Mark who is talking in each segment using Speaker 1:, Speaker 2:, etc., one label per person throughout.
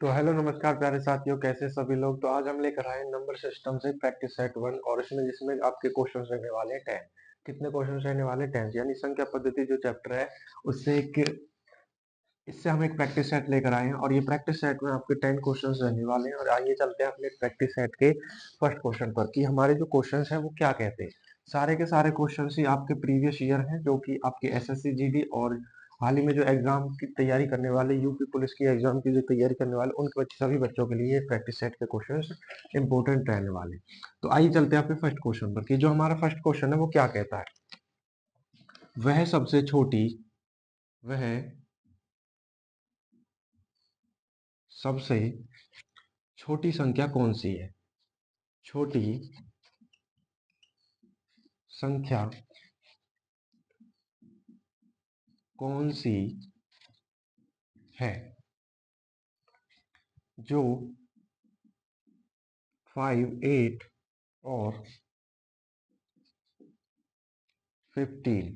Speaker 1: तो हेलो नमस्कार प्यारे साथियों, कैसे सभी लोग। तो आज हम लेकर आए नंबर सिस्टम से प्रैक्टिस सेट 1 और जिसमें आपके क्वेश्चंस रहने वाले हैं 10। कितने क्वेश्चंस रहने वाले हैं? 10, यानी संख्या पद्धति जो चैप्टर है उससे एक इससे हम एक प्रैक्टिस सेट लेकर आए हैं और ये प्रैक्टिस सेट में आपके 10 क्वेश्चंस रहने वाले हैं। और आइए चलते हैं अपने प्रैक्टिस सेट के फर्स्ट क्वेश्चन पर कि हमारे जो क्वेश्चंस हैं वो क्या कहते हैं। सारे के सारे क्वेश्चंस ही आपके प्रीवियस ईयर हैं, जो कि आपके एसएससी जीडी और हाल ही में जो एग्जाम की तैयारी करने वाले, यूपी पुलिस की एग्जाम की जो तैयारी करने वाले, उन सभी बच्चों के लिए प्रैक्टिस सेट के क्वेश्चंस इंपॉर्टेंट रहने वाले। तो आइए चलते हैं अपने फर्स्ट क्वेश्चन पर कि जो हमारा फर्स्ट क्वेश्चन है वो क्या कहता है। वह सबसे छोटी वह सबसे छोटी संख्या कौन सी है? छोटी संख्या कौन सी है जो 5, 8 और 15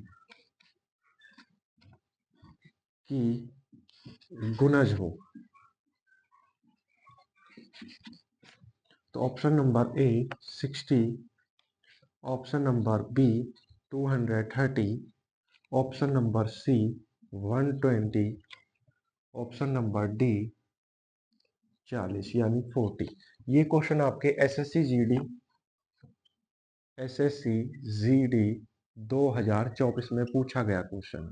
Speaker 1: की गुणज हो? तो option number A 60, option number B 230, option number C 120, option number D 40 यानी 40। ये क्वेश्चन आपके एसएससी जीडी 2024 में पूछा गया क्वेश्चन है।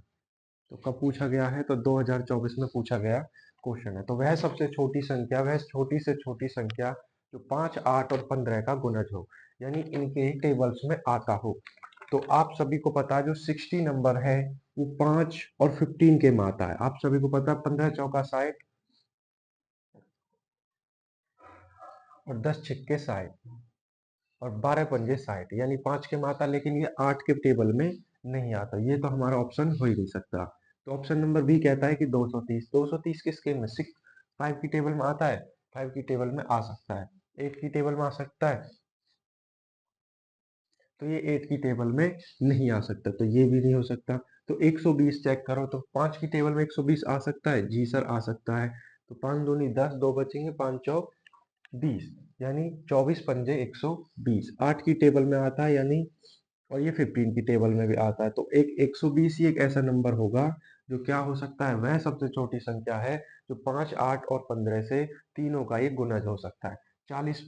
Speaker 1: तो कब पूछा गया है? तो 2024 में पूछा गया क्वेश्चन है। तो वह सबसे छोटी संख्या, वह छोटी से छोटी संख्या जो 5, 8 और 15 का गुणज हो, यानी इनके टेबल्स में आता हो। तो आप सभी को पता है जो 60 नंबर है वो 5 और 15 के में आता है। आप सभी को पता है 15 चौका 60 और 10 छिक्के 60 और 12 पंजे 60, यानी 5 के में आता, लेकिन ये 8 के टेबल में नहीं आता। ये तो हमारा ऑप्शन हो ही नहीं सकता। तो ऑप्शन नंबर बी कहता है कि 230। 230 किसके में? 5 की टेबल में आता है, 5 की टेबल में आ सकता है, 8 की टेबल में आ सकता है, तो ये 8 की टेबल में नहीं आ सकता, तो ये भी नहीं हो सकता। तो 120 चेक करो, तो 5 की टेबल में 120 आ सकता है? जी सर आ सकता है। तो 5 दूनी 10, 2 बचेंगे, 5 चौक 20, यानी 24 पंजे 120। 8 की टेबल में आता है, यानी और ये 15 की टेबल में भी आता है। तो एक 120 ही एक ऐसा नंबर होगा जो क्या हो सकता है, वह सबसे छोटी संख्या है जो 5, 8 और 15 से तीनों का एक गुणज हो सकता है। 40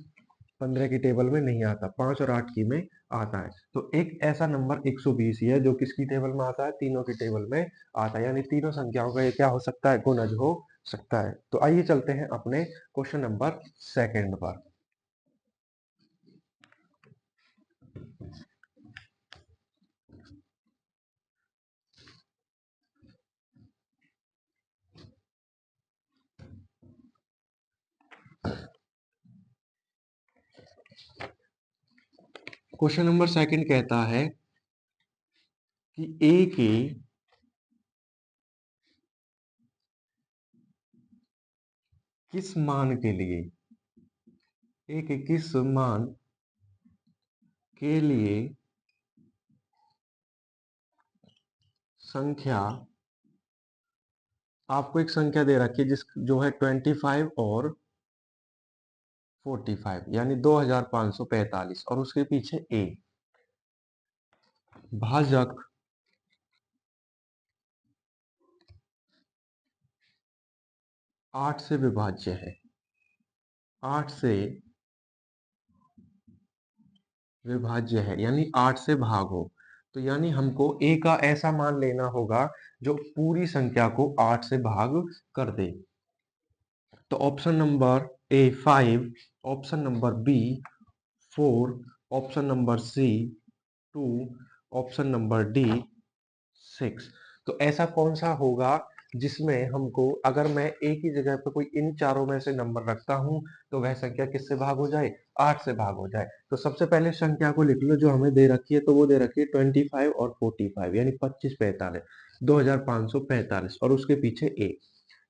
Speaker 1: 15 की टेबल में नहीं आता, 5 और 8 की में आता है। तो एक ऐसा नंबर 120 ही है जो किसकी टेबल में आता है? तीनों की टेबल में आता है, यानी तीनों संख्याओं का ये क्या हो सकता है? गुणज हो सकता है। तो आइए चलते हैं अपने क्वेश्चन नंबर सेकंड पर। क्वेश्चन नंबर सेकंड कहता है कि ए के किस मान के लिए, ए के किस मान के लिए संख्या, आपको एक संख्या दे रखी है जिस जो है 25 और 45, यानी 2545, और उसके पीछे ए भाजक 8 से विभाज्य है, 8 से विभाज्य है, यानी 8 से भाग हो। तो यानी हमको ए का ऐसा मान लेना होगा जो पूरी संख्या को 8 से भाग कर दे। तो option number A 5, option number B 4, option number C 2, option number D 6। तो ऐसा कौन सा होगा जिसमें हमको, अगर मैं एक ही जगह पे कोई इन चारों में से नंबर रखता हूं तो वह संख्या किससे भाग हो जाए? 8 से भाग हो जाए। तो सबसे पहले संख्या को लिख लो जो हमें दे रखी है। तो वो दे रखी है 25 और 45, यानी 25 45 2545, और उसके पीछे ए।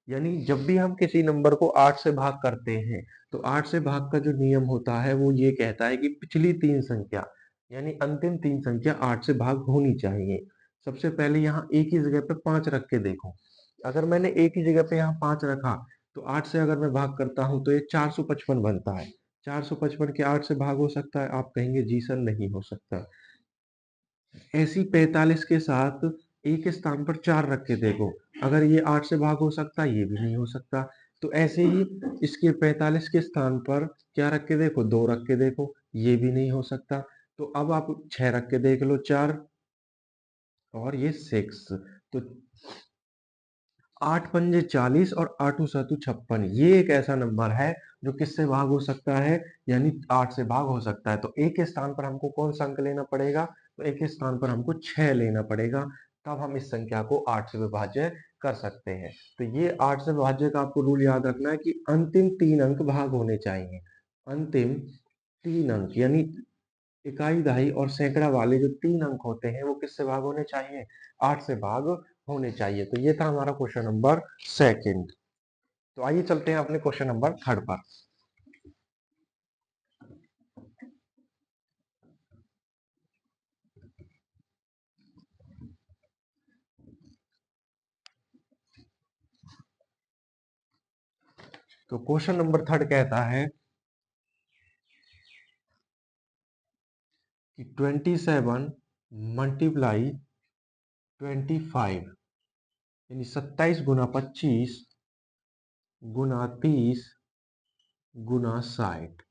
Speaker 1: यानी जब भी हम किसी नंबर को 8 से भाग करते हैं तो 8 से भाग का जो नियम होता है वो ये कहता है कि पिछली तीन संख्या, यानी अंतिम तीन संख्या 8 से भाग होनी चाहिए। सबसे पहले यहाँ एक ही जगह पे 5 रख के देखो। अगर मैंने एक ही जगह पे यहाँ 5 रखा तो 8 से अगर मैं भाग करता हूं तो ये 455 बनता है। 455 के 8 से भाग हो सकता है? आप कहेंगे जी सर नहीं हो सकता। ऐसी 45 के साथ एक स्थान पर 4 रख के देखो, अगर ये 8 से भाग हो सकता है? ये भी नहीं हो सकता। तो ऐसे ही इसके 45 के स्थान पर क्या रख के देखो? 2 रख के देखो, ये भी नहीं हो सकता। तो अब आप 6 रख के देख लो, 4 और ये 6। तो 8 पंजे 40 और 8 सतु 56, ये एक ऐसा नंबर है जो किससे भाग हो सकता है? यानी 8 से भाग हो सकता है। तो एक स्थान पर हमको कौन सा अंक लेना पड़ेगा? तो एक स्थान पर हमको 6 लेना पड़ेगा, तब हम इस संख्या को 8 से विभाज्य कर सकते हैं। तो ये 8 से विभाज्य का आपको रूल याद रखना है कि अंतिम 3 अंक भाग होने चाहिए। अंतिम 3 अंक यानी इकाई, दहाई और सैकड़ा वाले जो 3 अंक होते हैं वो किससे भाग होने चाहिए? 8 से भाग होने चाहिए। तो ये था हमारा क्वेश्चन नंबर सेकंड। तो आइए चलते हैं अपने क्वेश्चन नंबर थर्ड पर। तो क्वेश्चन नंबर थर्ड कहता है कि 27 मल्टीप्लाई 25 यानी 27 गुना 25 गुना 30 गुना 60,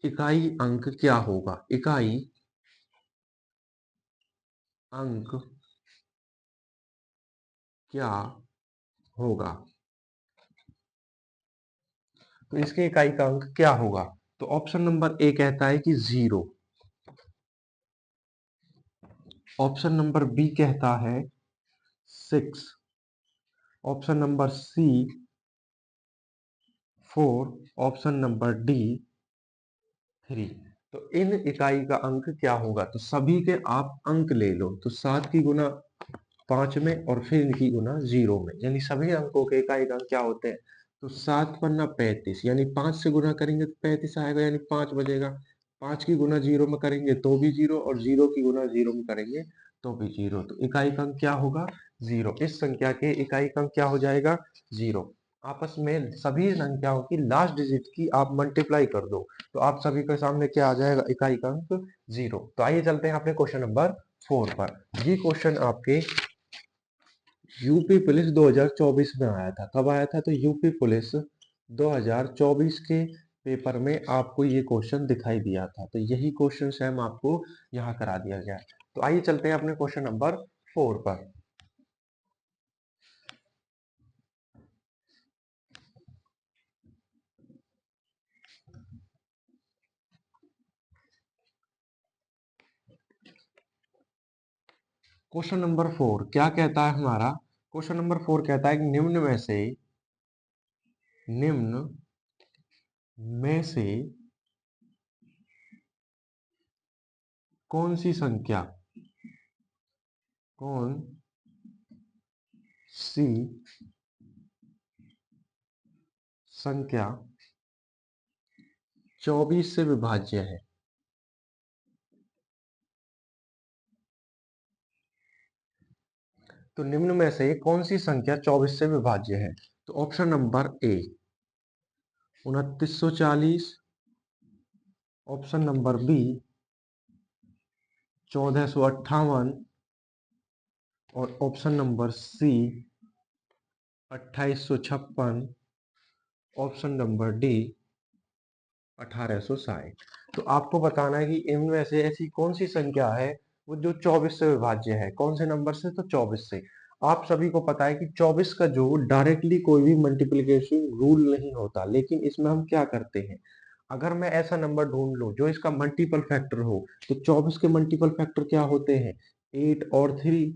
Speaker 1: इकाई अंक क्या होगा? इकाई अंक क्या होगा? तो इसके इकाई का अंक क्या होगा? तो ऑप्शन नंबर ए कहता है कि 0। ऑप्शन नंबर बी कहता है 6। Option number C 4। Option number D 3। तो इन इकाई का अंक क्या होगा? तो सभी के आप अंक ले लो। तो 7 की गुना 5 में और फिर इनकी गुना 0 में, यानी सभी अंकों के इकाई का अंक क्या होते हैं? तो 7 पन्ना 35, यानी 5 से गुना करेंगे तो 35 आएगा, यानी 5 बजेगा। 5 की गुना 0 में करेंगे तो भी 0, और 0 की गुना 0 में करेंगे तो भी 0। तो इकाई का अंक क्या होगा? 0। इस संख्या के इकाई का अंक क्या हो जाएगा? 0। आपस में सभी संख्याओं की लास्ट डिजिट की आप मल्टीप्लाई कर दो, तो आप सभी के सामने क्या आ जाएगा? इकाई का अंक 0। तो आइए चलते हैं अपने क्वेश्चन नंबर 4 पर। ये क्वेश्चन आपके यूपी पुलिस 2024 में आया था। कब आया था? तो यूपी पुलिस 2024 के पेपर में आपको ये क्वेश्चन दिखाई दिया था। तो यही क्वेश्चन सेम आपको यहाँ करा दिया गया है। तो आइए चलते हैं अपने क्वेश्चन नंबर 4 पर। क्वेश्चन नंबर 4 क्या कहता है हमारा? क्वेश्चन नंबर 4 कहता है कि निम्न में से कौन सी संख्या कौन सी संख्या 24 से विभाज्य है? तो निम्न में से कौन सी संख्या 24 से विभाज्य है? तो option number A 2940। Option number B 1458। और option number C 2856। Option number D 1860। तो आपको बताना है कि इनमें से ऐसी कौन सी संख्या है वो जो 24 से विभाज्य है। कौन से नंबर से? तो 24 से। आप सभी को पता है कि 24 का जो डायरेक्टली कोई भी मल्टीप्लिकेशन रूल नहीं होता, लेकिन इसमें हम क्या करते हैं? अगर मैं ऐसा नंबर ढूंढ लूं जो इसका मल्टीपल फैक्टर हो, तो 24 के मल्टीपल फैक्टर क्या होते हैं? 8 और 3।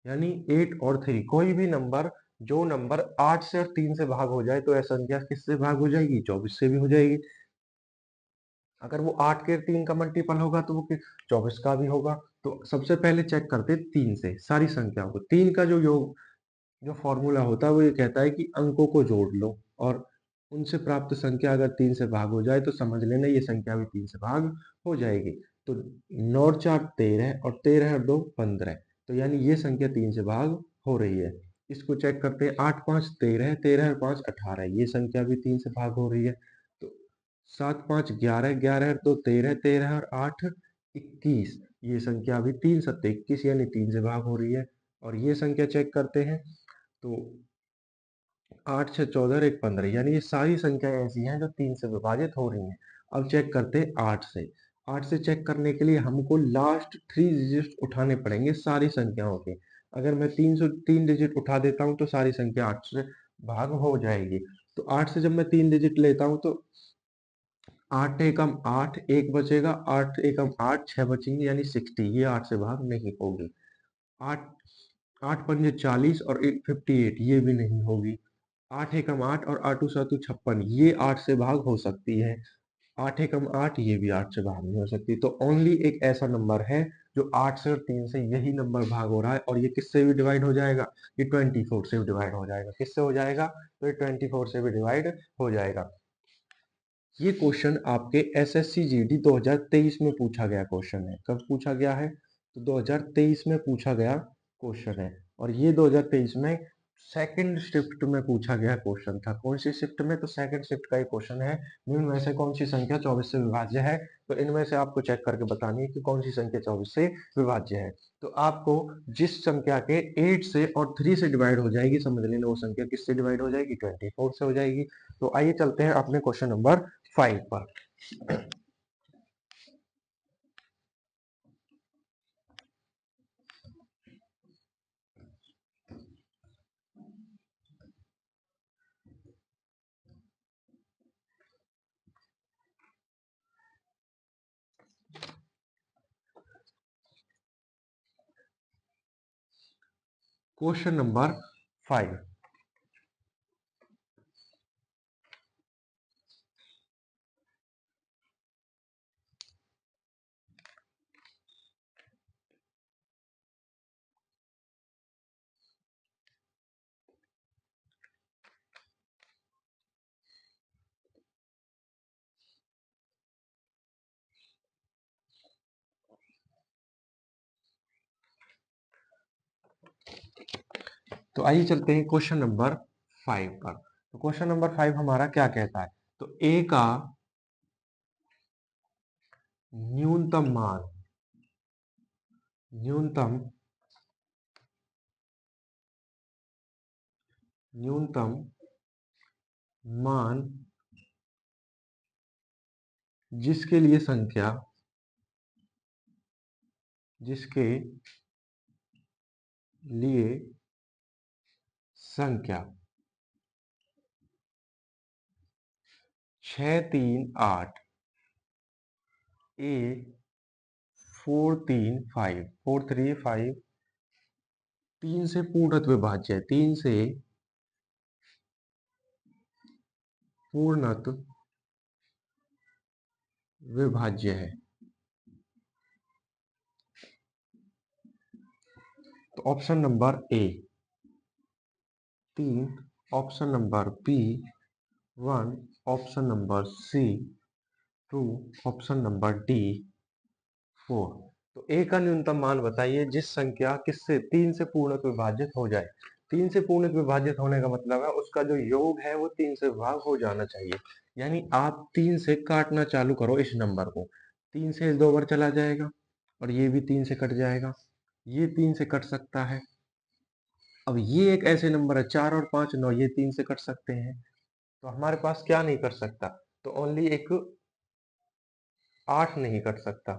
Speaker 1: यानी 8 और 3 कोई भी नंबर, जो नंबर 8 से और 3 से भाग हो जाए तो यह संख्या किससे भाग हो जाएगी? 24 से भी हो जाएगी। अगर वो 8 के 3 का मल्टीपल होगा तो वो 24 का भी होगा। तो सबसे पहले चेक करते 3 से सारी संख्याओं को। 3 का जो योग, जो फॉर्मूला होता है वो ये कहता है कि अंकों को जोड़ लो, और उनसे प्राप्त संख्या अगर 3 से भाग हो जाए तो समझ लेना ये संख्या भी 3 से भाग हो जाएगी। तो 9 और 4 13 और 13 और 2 15। तो यानी ये संख्या 3 से भाग हो रही है। इसको चेक करते हैं, 8 5 13, 13 और 5 18, ये संख्या भी 3 से भाग हो रही है। तो 7 5 11, 11 और 2 13, 13 और 8 21, ये संख्या भी 3 7 21 यानी 3 से भाग हो रही है। और ये संख्या चेक करते हैं, तो 8 6 14 और 1 15, यानी ये सारी संख्याएं ऐसी हैं जो 3 से विभाजित हो रही हैं। अब चेक करते हैं 8 से। 8 से चेक करने के लिए हमको लास्ट 3 डिजिट उठाने पड़ेंगे सारी संख्याओं के। अगर मैं 3 डिजिट उठा देता हूं तो सारी संख्या 8 से भाग हो जाएगी। तो 8 से जब मैं 3 डिजिट लेता हूं तो 8 एकम 8, 1 बचेगा, 8 एकम 8, 6 बचेंगे यानी 60, ये 8 से भाग नहीं होगी। 8 8 पंजे 40 और 58, ये भी नहीं होगी। 8 एकम 8 और 8 7 56, ये 8 से भाग हो सकती है। 8 एकम 8, ये भी 8 से भाग नहीं हो सकती। तो ओनली एक ऐसा नंबर है जो 8 से और 3 से यही नंबर भाग हो रहा है, और ये किससे भी डिवाइड हो जाएगा, ये 24 से भी डिवाइड हो जाएगा। किससे हो जाएगा, तो ये 24 से भी डिवाइड हो जाएगा। ये क्वेश्चन आपके एसएससी जीडी 2023 में पूछा गया क्वेश्चन है। कब पूछा गया है, तो 2023 में पूछा गया क्वेश्चन है। और ये 2023 में सेकंड शिफ्ट में पूछा गया क्वेश्चन था। कौन सी शिफ्ट में, तो सेकंड शिफ्ट का ही क्वेश्चन है। इनमें से कौन सी संख्या 24 से विभाज्य है, तो इनमें से आपको चेक करके बतानी है कि कौन सी संख्या 24 से विभाज्य है। तो आपको जिस संख्या के 8 से और 3 से डिवाइड हो जाएगी, समझ लेना वो संख्या किससे डिवाइड हो जाएगी, 24 से हो जाएगी। तो आइए चलते हैं अपने क्वेश्चन नंबर 5 पर। क्वेश्चन नंबर 5, तो आइए चलते हैं क्वेश्चन नंबर 5 पर। तो क्वेश्चन नंबर 5 हमारा क्या कहता है, तो ए का न्यूनतम मान, न्यूनतम न्यूनतम मान जिसके लिए संख्या, जिसके लिए संख्या 6 3 8 ए 4 3 5 4 3 5 3 से पूर्णत विभाज्य है, 3 से पूर्णत विभाज्य है। तो option number A 3, option number B 1, option number C 2, option number D 4। तो ए का न्यूनतम मान बताइए जिस संख्या किससे 3 से पूर्णत विभाजित हो जाए। 3 से पूर्णत विभाजित होने का मतलब है उसका जो योग है वो 3 से भाग हो जाना चाहिए। यानी आप 3 से काटना चालू करो इस नंबर को, 3 से 2 बार चला जाएगा और ये भी 3 से कट जाएगा, ये 3 से कट सकता है। अब ये एक ऐसे नंबर है 4 और 5 9, ये 3 से कट सकते हैं। तो हमारे पास क्या नहीं कर सकता, तो ओनली एक 8 नहीं कट सकता।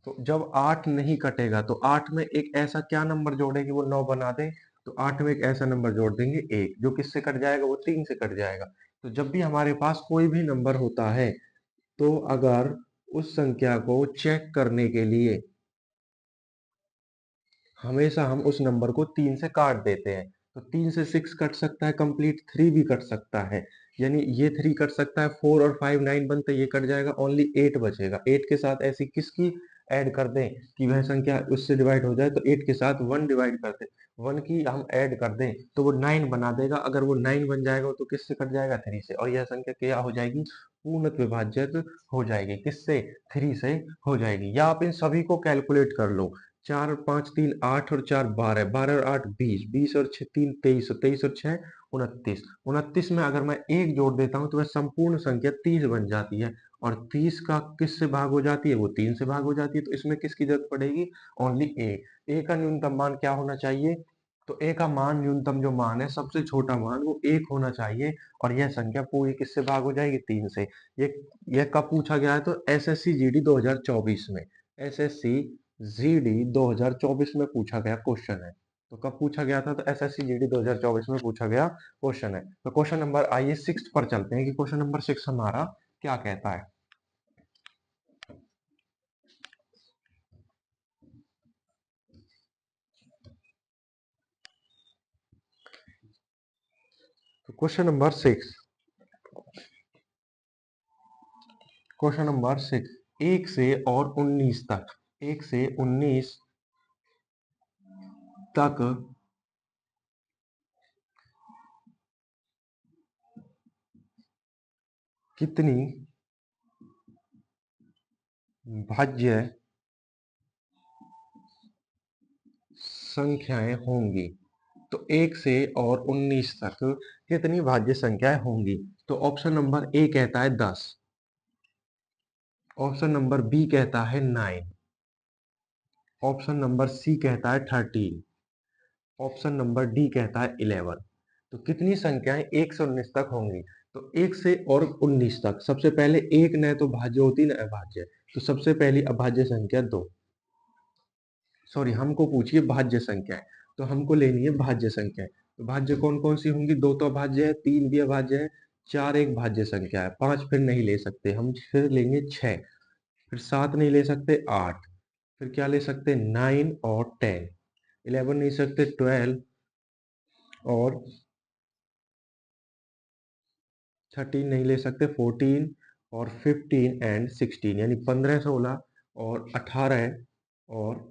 Speaker 1: तो जब 8 नहीं कटेगा तो 8 में एक ऐसा क्या नंबर जोड़े कि वो 9 बना दे, तो 8 में एक ऐसा नंबर जोड़ देंगे 1, जो किससे कट जाएगा, वो 3 से कट जाएगा। तो जब भी हमारे पास कोई भी नंबर होता है, तो अगर उस संख्या को चेक करने के लिए हमेशा हम उस नंबर को 3 से काट देते हैं। तो 3 से 6 कट सकता है कंप्लीट, 3 भी कट सकता है, यानी ये 3 कट सकता है, 4 और 5 9 बनते, ये कट जाएगा, ओनली 8 बचेगा। 8 के साथ ऐसी किसकी ऐड कर दें कि वह संख्या उससे डिवाइड हो जाए, तो 8 के साथ 1 डिवाइड कर दें, 1 की हम ऐड कर दें तो वो 9 बना देगा। अगर वो 9 बन जाएगा तो किससे कट जाएगा? 3 से। और यह संख्या क्या हो जाएगी? पूर्णत विभाज्य हो जाएगी। किससे? 3 से हो जाएगी। या आप इन सभी को कैलकुलेट कर लो। 4 और 5 3 8 और 4 12, 12 और 8 20, 20 और 6 3 23, 23 और 6 29, 29 में अगर मैं 1 जोड़ देता हूं तो वह संपूर्ण संख्या 30 बन जाती है। और 30 का किससे भाग हो जाती है? वो 3 से भाग हो जाती है। तो इसमें किसकी जरूरत पड़ेगी? ओनली ए। ए का न्यूनतम मान क्या होना चाहिए? तो ए का मान, न्यूनतम जो मान है, सबसे छोटा मान, वो 1 होना चाहिए। और यह संख्या पूरी किससे भाग हो जाएगी? 3 से। ये यह कब पूछा गया है? तो एसएससी जीडी 2024 में। एसएससी जीडी 2024 में पूछा गया क्वेश्चन है। तो कब पूछा गया था? तो एसएससी जीडी 2024 में पूछा गया क्वेश्चन है। तो क्वेश्चन नंबर, आइए 6 पर चलते हैं कि क्वेश्चन नंबर 6 हमारा क्या कहता है। तो क्वेश्चन नंबर 6, 1 से और 19 तक, 1 से 19 तक कितनी भाज्य संख्याएं होंगी? तो 1 से और 19 तक कितनी भाज्य संख्याएं होंगी? तो ऑप्शन नंबर ए कहता है 10, ऑप्शन नंबर बी कहता है 9, ऑप्शन नंबर सी कहता है 13, ऑप्शन नंबर डी कहता है 11। तो कितनी संख्याएं 1 से 19 तक होंगी? तो 1 से और 19 तक सबसे पहले एक न तो भाज्य होती न अभाज्य। तो सबसे पहली अभाज्य संख्या 2, सॉरी हमको पूछिए भाज्य संख्याएं, तो हमको लेनी है भाज्य संख्याएं। तो भाज्य कौन कौन सी होंगी? 2 तो अभाज्य है, 3 भी अभाज्य है, 4 एक भाज्य संख्या है, 5 फिर नहीं ले सकते हम, फिर लेंगे 6, फिर 7 नहीं ले सकते, 8, फिर क्या ले सकते? 9 और 10, 11 नहीं सकते, 12 और 13 नहीं ले सकते, 14 और 15 एंड 16, यानी 15 16 और 18 और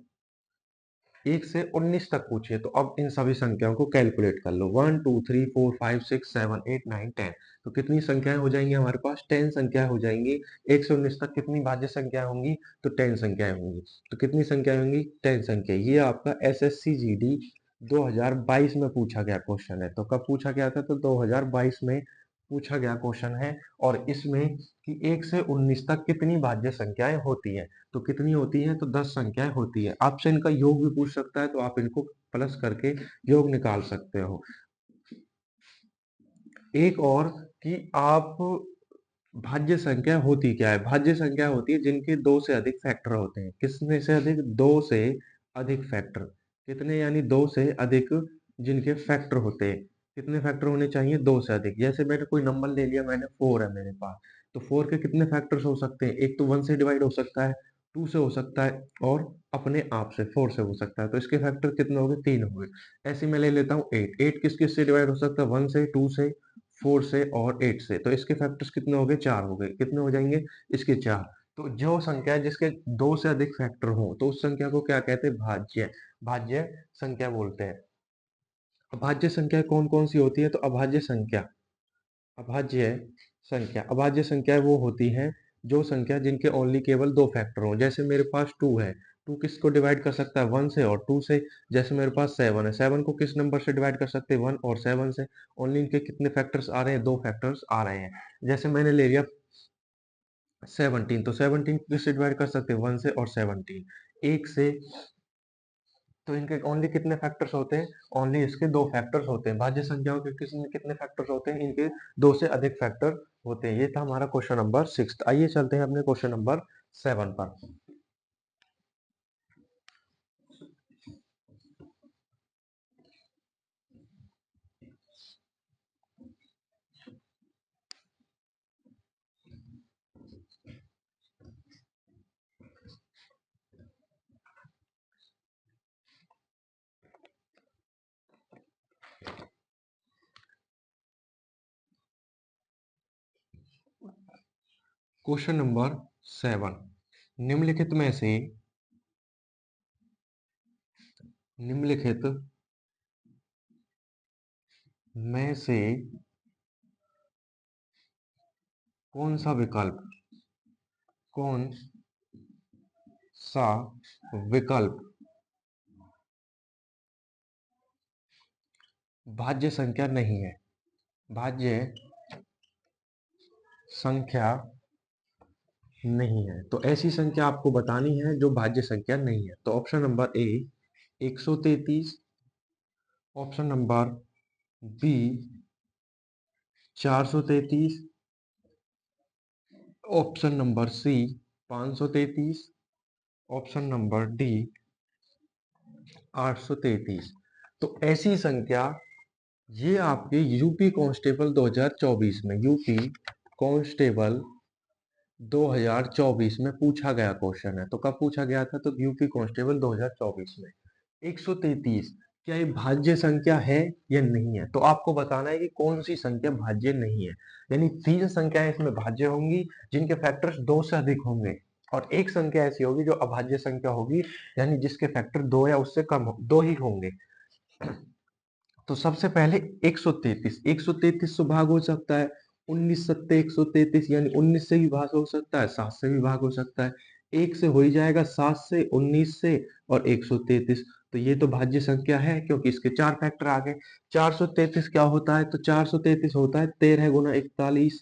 Speaker 1: 1 से 19 तक पूछिए। तो अब इन सभी संख्याओं को कैलकुलेट कर लो। 1 2 3 4 5 6 7 8 9 10। तो कितनी संख्याएं हो जाएंगी हमारे पास? 10 संख्याएं हो जाएंगी। 1 से 19 तक कितनी भाज्य संख्याएं होंगी? तो 10 संख्याएं होंगी। तो कितनी संख्याएं होंगी? 10 संख्या। ये आपका एसएससी जीडी 2022 में पूछा गया क्वेश्चन है। तो कब पूछा गया था? तो 2022 में पूछा गया क्वेश्चन है। और इसमें कि 1 से 19 तक कितनी भाज्य संख्याएं होती हैं? तो कितनी होती है? तो 10 संख्याएं होती है। आपसे इनका योग भी पूछ सकता है, तो आप इनको प्लस करके योग निकाल सकते हो। एक और कि आप भाज्य संख्या होती क्या है? भाज्य संख्या होती है जिनके 2 से अधिक फैक्टर होते हैं। किसमें से अधिक? 2 से अधिक फैक्टर। कितने? यानी 2 से अधिक जिनके फैक्टर होते हैं। कितने फैक्टर होने चाहिए? 2 से अधिक। जैसे मैंने कोई नंबर ले लिया, मैंने 4 है मेरे पास, तो 4 के कितने फैक्टर्स हो सकते हैं? एक तो 1 से डिवाइड हो सकता है, 2 से हो सकता है, और अपने आप से 4 से हो सकता है। तो इसके फैक्टर कितने हो गए? 3 हो गए। ऐसे मैं ले लेता हूँ 8, 8 किस किस से डिवाइड हो सकता है? 1 से, 2 से, 4 से और 8 से। तो इसके फैक्टर्स कितने हो गए? 4 हो गए। कितने हो जाएंगे? इसके 4। तो जो संख्या है जिसके 2 से अधिक फैक्टर हो, तो उस संख्या को क्या कहते हैं? भाज्य। भाज्य संख्या बोलते हैं। अभाज्य संख्या कौन कौन सी होती है? तो अभाज्य संख्या, अभाज्य संख्या, अभाज्य संख्या वो होती है जो संख्या जिनके ओनली केवल 2 फैक्टर हो। जैसे मेरे पास 2 है, 2 किसको डिवाइड कर सकता है? 1 से और 2 से। जैसे मेरे पास 7 है, 7 को किस नंबर से डिवाइड कर सकते हैं? 1 और 7 से। ओनली इनके कितने फैक्टर्स आ रहे हैं? 2 फैक्टर्स आ रहे हैं। जैसे मैंने ले लिया 17, तो 17 को किससे डिवाइड कर सकते हैं? 1 से और 17, 1 से। तो इनके ओनली कितने फैक्टर्स होते हैं? ओनली इसके 2 फैक्टर्स होते हैं। भाज्य संख्याओं के किसमें कितने फैक्टर्स होते हैं? इनके 2 से अधिक फैक्टर होते हैं। ये था हमारा क्वेश्चन नंबर 6। आइए चलते हैं अपने क्वेश्चन नंबर 7 पर। क्वेश्चन नंबर 7, निम्नलिखित में से, निम्नलिखित में से कौन सा विकल्प कौन सा विकल्प भाज्य संख्या नहीं है? भाज्य संख्या नहीं है। तो ऐसी संख्या आपको बतानी है जो भाज्य संख्या नहीं है। तो option number A 133, option number B 433, option number C 533, option number D 833। तो ऐसी संख्या ये आपके यूपी कांस्टेबल 2024 में यूपी कांस्टेबल 2024 में पूछा गया क्वेश्चन है। तो कब पूछा गया था? तो यूपी कांस्टेबल 2024 में। 133 क्या ये भाज्य संख्या है या नहीं है? तो आपको बताना है कि कौन सी संख्या भाज्य नहीं है। यानी 3 संख्याएं इसमें भाज्य होंगी जिनके फैक्टर्स 2 से अधिक होंगे, और एक संख्या ऐसी होगी जो अभाज्य संख्या होगी, यानी जिसके फैक्टर 2 या उससे कम 2 ही होंगे। तो सबसे पहले 133, 133 से भाग हो सकता है 19 सत्ते 133, यानी 19 से भी भाग हो सकता है, 7 से भी भाग हो सकता है। एक से हो ही जाएगा, 7 से, 19 से और 133। तो ये तो भाज्य संख्या है क्योंकि इसके 4 फैक्टर आ गए। 433 क्या होता है? तो 433 होता है 13 गुना 41।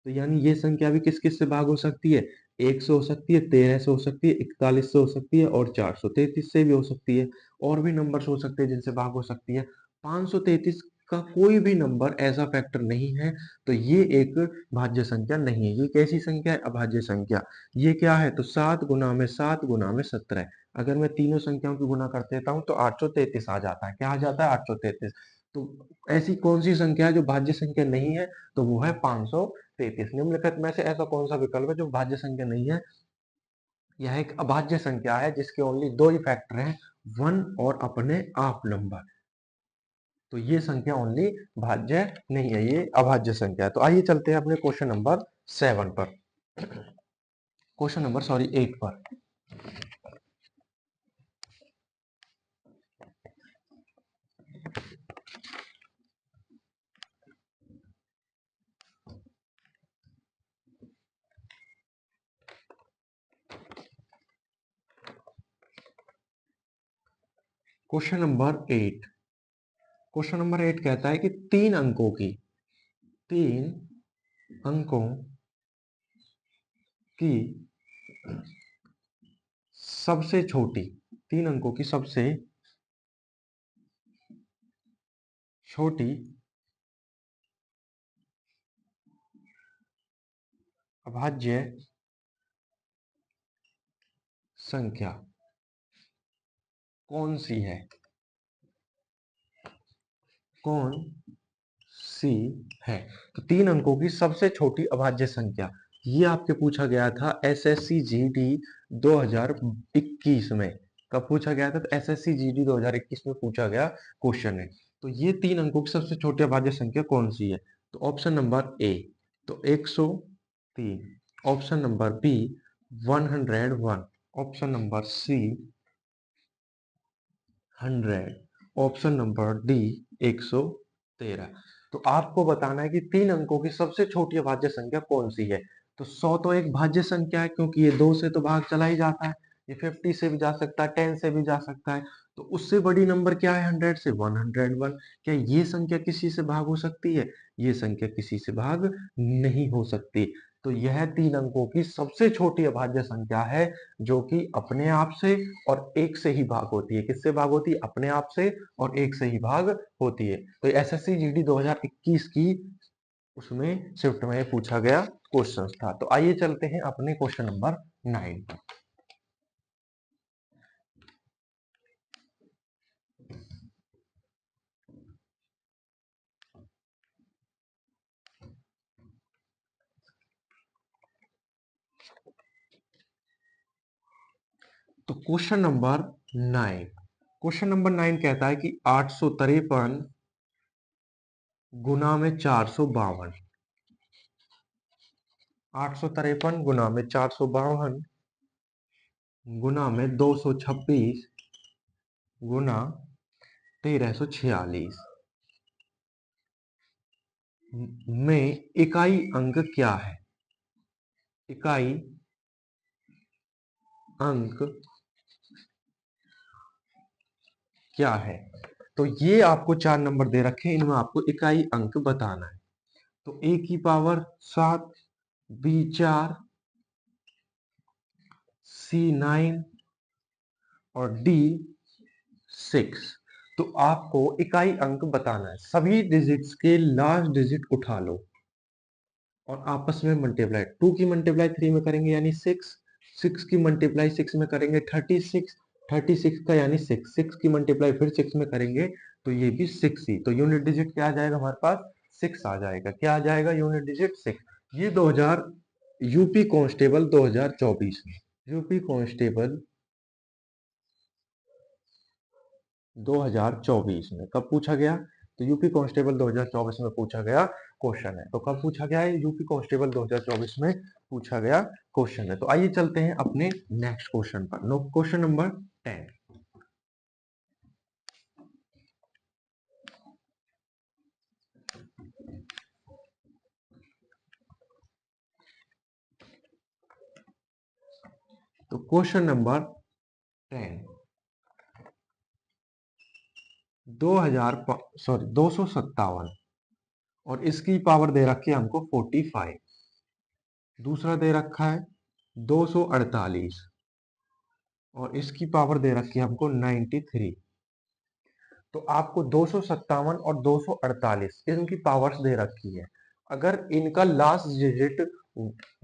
Speaker 1: तो यानी ये संख्या भी किस किस से भाग हो सकती है? 1 से हो सकती है, 13 से हो सकती है, 41 से हो सकती है और 433 से भी हो सकती है। और भी नंबर्स हो सकते हैं जिनसे भाग हो सकती है। 533 का कोई भी नंबर ऐसा फैक्टर नहीं है, तो ये एक भाज्य संख्या नहीं है। ये कैसी संख्या है? अभाज्य संख्या। ये क्या है? तो 7 गुना में 7 गुना में 17। अगर मैं तीनों संख्याओं की गुना कर देता हूं तो 833 आ जाता है। क्या आ जाता है? 833। तो ऐसी कौन सी संख्या है जो भाज्य संख्या नहीं है? तो वो है 533। निम्नलिखित में से ऐसा कौन सा विकल्प है जो भाज्य संख्या नहीं है? यह एक अभाज्य संख्या है जिसके ओनली 2 ही फैक्टर हैं, 1 और अपने आप नंबर। तो ये संख्या ओनली भाज्य नहीं है, ये अभाज्य संख्या है। तो आइए चलते हैं अपने क्वेश्चन नंबर 7 पर, क्वेश्चन नंबर सॉरी 8 पर। क्वेश्चन नंबर 8, क्वेश्चन नंबर 8 कहता है कि 3 अंकों की सबसे छोटी 3 अंकों की सबसे छोटी अभाज्य संख्या कौन सी है? कौन सी है? तो 3 अंकों की सबसे छोटी अभाज्य संख्या, ये आपके पूछा गया था एसएससी जीडी 2021 में। कब पूछा गया था? तो एसएससी जीडी 2021 में पूछा गया क्वेश्चन है। तो ये 3 अंकों की सबसे छोटी अभाज्य संख्या कौन सी है? तो ऑप्शन नंबर ए तो 103, option number B 101, option number C 100, option number D 113। तो आपको बताना है कि 3 अंकों की सबसे छोटी भाज्य संख्या कौन सी है। तो 100 तो एक भाज्य संख्या है क्योंकि ये 2 से तो भाग चला ही जाता है। ये 50 से भी जा सकता है, 10 से भी जा सकता है। तो उससे बड़ी नंबर क्या है 100 से? 101। क्या ये संख्या किसी से भाग हो सकती है? ये संख्या किसी से भाग नहीं हो सकती। तो यह 3 अंकों की सबसे छोटी अभाज्य संख्या है जो कि अपने आप से और एक से ही भाग होती है। किससे भाग होती है? अपने आप से और एक से ही भाग होती है। तो एसएससी जीडी 2021 की उसमें शिफ्ट में पूछा गया क्वेश्चन था। तो आइए चलते हैं अपने क्वेश्चन नंबर 9 पर। तो क्वेश्चन नंबर 9, क्वेश्चन नंबर 9 कहता है कि 853 गुना में 452, 853 गुना में 452 गुना में 226 गुना 1346। में इकाई अंक क्या है? इकाई अंक क्या है? तो ये आपको 4 नंबर दे रखे हैं, इनमें आपको इकाई अंक बताना है। तो a की पावर 7, b 4, c 9 और d 6। तो आपको इकाई अंक बताना है। सभी डिजिट्स के लास्ट डिजिट उठा लो और आपस में मल्टीप्लाई। 2 की मल्टीप्लाई 3 में करेंगे यानी 6, 6 की मल्टीप्लाई 6 में करेंगे 36, 36 का यानी 6, 6 की मल्टीप्लाई फिर 6 में करेंगे तो ये भी 6 ही। तो यूनिट डिजिट क्या आ जाएगा हमारे पास? 6 आ जाएगा। क्या आ जाएगा? Unit digit 6। ये 2000 यूपी कांस्टेबल 2024 में, यूपी कांस्टेबल 2024 में कब पूछा गया? तो यूपी कांस्टेबल 2024 में पूछा गया क्वेश्चन है। तो कब पूछा गया है? यूपी कांस्टेबल 2024 में पूछा गया क्वेश्चन है। तो आइए चलते हैं अपने नेक्स्ट क्वेश्चन पर। No question number 10। तो क्वेश्चन नंबर 10, 257 और इसकी पावर दे रखी है हमको 45। दूसरा दे रखा है 248 और इसकी पावर दे रखी है हमको 93। तो आपको 257 और 248 इनकी पावर्स दे रखी है। अगर इनका लास्ट डिजिट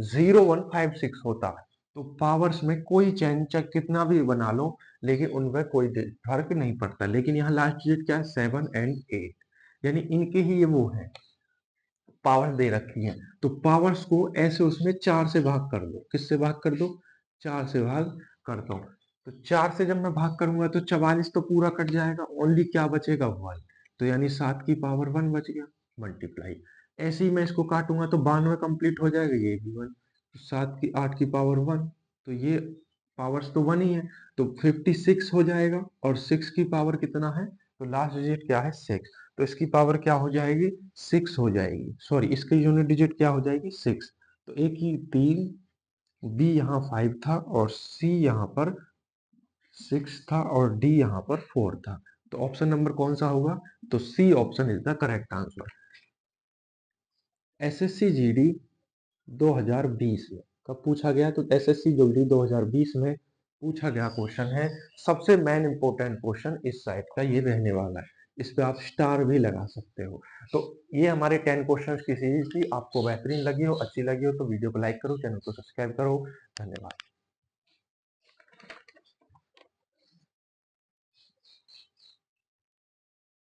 Speaker 1: 0156 होता तो पावर्स में कोई चेंज चाहे कितना भी बना लो लेकिन उनमें कोई फर्क नहीं पड़ता। लेकिन यहाँ लास्ट डिजिट क्या है? 7 एंड 8, यानी इनके ही ये वो है, पावर दे रखी है। तो पावर्स को ऐसे उसमें 4 से भाग कर दो। किससे भाग कर दो? 4 से भाग कर दो। तो 4 से जब मैं भाग करूंगा तो 44 तो पूरा कट जाएगा, ओनली क्या बचेगा? 1। तो यानी 7 की पावर 1 बच गया, मल्टीप्लाई। ऐसे ही मैं इसको काटूंगा तो 92 कंप्लीट हो जाएगा, ये भी 1। तो 7 की 8 की पावर 1, तो ये पावर्स तो 1 ही है, तो 56 हो जाएगा। और 6 की पावर कितना है? तो लास्ट डिजिट क्या है? 6। तो इसकी पावर क्या हो जाएगी? 6 हो जाएगी। सॉरी, इसकी यूनिट डिजिट क्या हो जाएगी? 6। तो ए की 3, बी यहाँ 5 था और सी यहाँ पर 6 था और डी यहाँ पर 4 था। तो ऑप्शन नंबर कौन सा होगा? तो C option is the correct answer. SSC GD 2020 में कब पूछा गया? तो एसएससी जीडी 2020 में पूछा गया क्वेश्चन है। सबसे मेन इंपॉर्टेंट क्वेश्चन इस साइड का ये रहने वाला है। इस पे आप स्टार भी लगा सकते हो। तो ये हमारे 10 क्वेश्चंस की सीरीज थी। आपको बेहतरीन लगी हो, अच्छी लगी हो तो वीडियो को लाइक करो, चैनल को सब्सक्राइब करो। धन्यवाद।